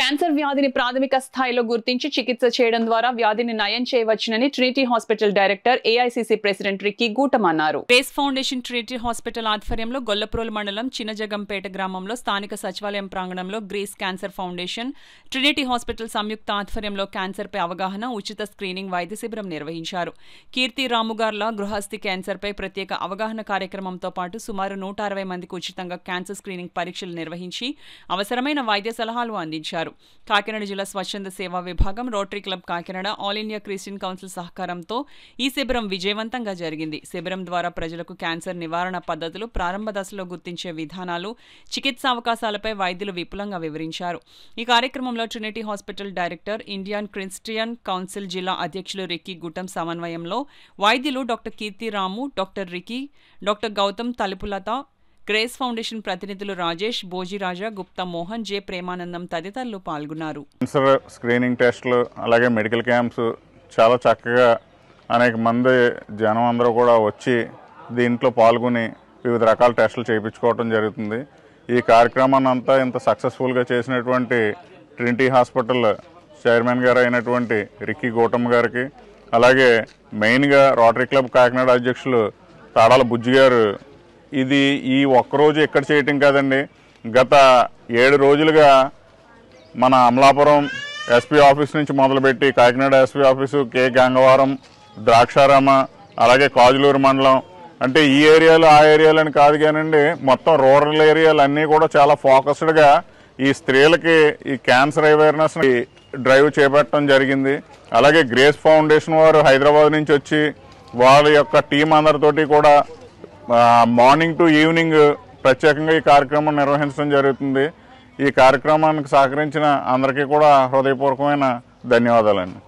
Cancer వ్యాధిని ప్రాథమిక స్థాయిలో గుర్తించి చికిత్స చేయడం ద్వారా వ్యాధిని నయం చేయవచ్చునని Trinity hospital director AICC president Ricky Gootam అన్నారు. గ్రేస్ ఫౌండేషన్ ట్రినిటీ హాస్పిటల్ ఆధ్వర్యంలో గొల్లప్రోలు మండలం చిన్నజగంపేట గ్రామంలో స్థానిక సచివాలయం ప్రాంగణంలో Grace Cancer Foundation Trinity Hospital సంయుక్త ఆధ్వర్యంలో క్యాన్సర్ పై అవగాహన, ఉచిత స్క్రీనింగ్ వైద్య శిబిరం నిర్వహించారు. కీర్తి రాముగార్ల గృహస్థి క్యాన్సర్ పై ప్రత్యేక అవగాహన కార్యక్రమంతో పాటు సుమారు 160 మందికి ఉచితంగా క్యాన్సర్ స్క్రీనింగ్ పరీక్షలు నిర్వహించి అవసరమైన వైద్య సలహాలు అందించారు. కాకినాడ జిల్లా స్వచ్ఛంద సేవా విభాగం, rotary club Kakinada, all India Christian council సహకారంతో ఈ శిబిరం విజయవంతంగా జరిగింది. శిబిరం ద్వారా ప్రజలకు క్యాన్సర్ నివారణ పద్ధతులు, ప్రారంభ దశలో గుర్తించే విధానాలు, చికిత్సా అవకాశాలపై వైద్యులు విపులంగా వివరించారు. ఈ కార్యక్రమంలో Trinity hospital director, Indian Christian Council జిల్లా అధ్యక్షులు రిక్కీ గూటం సమన్వయంలో వైద్యులు doctor Keerthi Ramu, doctor Ricky, doctor Gautam Talupulatha, Grace Foundation ప్రతినిధులు రాజేష్, భోజిరాజా, గుప్తా మోహన్, జె ప్రేమానందం తదితరులు పాల్గొన్నారు. క్యాన్సర్ స్క్రీనింగ్ టెస్టులు, అలాగే మెడికల్ క్యాంప్స్ చాలా చక్కగా అనేక మంది జనం అందరూ కూడా వచ్చి దీంట్లో పాల్గొని వివిధ రకాల టెస్టులు చేయించుకోవడం జరుగుతుంది. ఈ కార్యక్రమాన్ని అంతా ఇంత సక్సెస్ఫుల్గా చేసినటువంటి ట్రినిటీ హాస్పిటల్ చైర్మన్ గారు అయినటువంటి రిక్కీ గూటం గారికి, అలాగే మెయిన్గా రోటరీ క్లబ్ కాకినాడ అధ్యక్షులు తాడాల బుజ్జి గారు, ఇది ఈ ఒక్కరోజు ఇక్కడ చేయటం కాదండి, గత 7 రోజులుగా మన అమలాపురం ఎస్పీ ఆఫీస్ నుంచి మొదలుపెట్టి కాకినాడ ఎస్పీ ఆఫీసు, కే గంగవరం, ద్రాక్షారామ, అలాగే కాజులూరు మండలం, అంటే ఈ ఏరియాలు ఆ ఏరియాలని కాదు కానండి, మొత్తం రూరల్ ఏరియాలు అన్నీ కూడా చాలా ఫోకస్డ్గా ఈ స్త్రీలకి ఈ క్యాన్సర్ అవేర్నెస్ డ్రైవ్ చేపట్టడం జరిగింది. అలాగే గ్రేస్ ఫౌండేషన్ వారు హైదరాబాద్ నుంచి వచ్చి వాళ్ళ యొక్క టీం అందరితోటి కూడా మార్నింగ్ టు ఈవినింగ్ ప్రత్యేకంగా ఈ కార్యక్రమం నిర్వహించడం జరుగుతుంది. ఈ కార్యక్రమానికి సహకరించిన అందరికీ కూడా హృదయపూర్వకమైన ధన్యవాదాలండి.